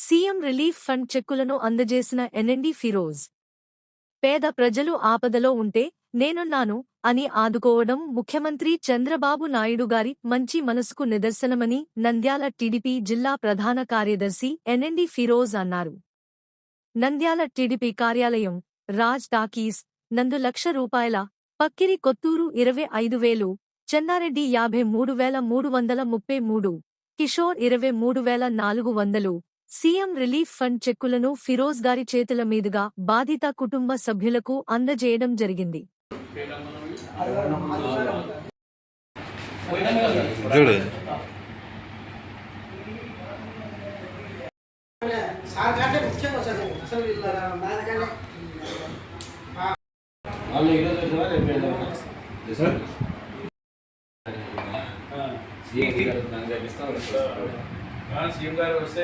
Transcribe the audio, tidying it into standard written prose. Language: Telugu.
సీఎం రిలీఫ్ ఫండ్ చెక్కులను అందజేసిన ఎన్ఎండి ఫిరోజ్. పేద ప్రజలు ఆపదలో ఉంటే నేనున్నాను అని ఆదుకోవడం ముఖ్యమంత్రి చంద్రబాబు నాయుడు గారి మంచి మనసుకు నిదర్శనమని నంద్యాల టీడీపీ జిల్లా ప్రధాన కార్యదర్శి ఎన్ఎండి ఫిరోజ్ అన్నారు. నంద్యాల టీడీపీ కార్యాలయం, రాజ్ టాకీస్ నందు ₹1,00,000, Pakkiri Kothuru 25,000, Chennareddy 53,333, Kishore 23,400 CM relief fund చెక్కులను ఫిరోజ్ గారి చేతుల మీదుగా బాధిత కుటుంబ సభ్యులకు అందజేయడం జరిగింది. సీఎం గారు వస్తే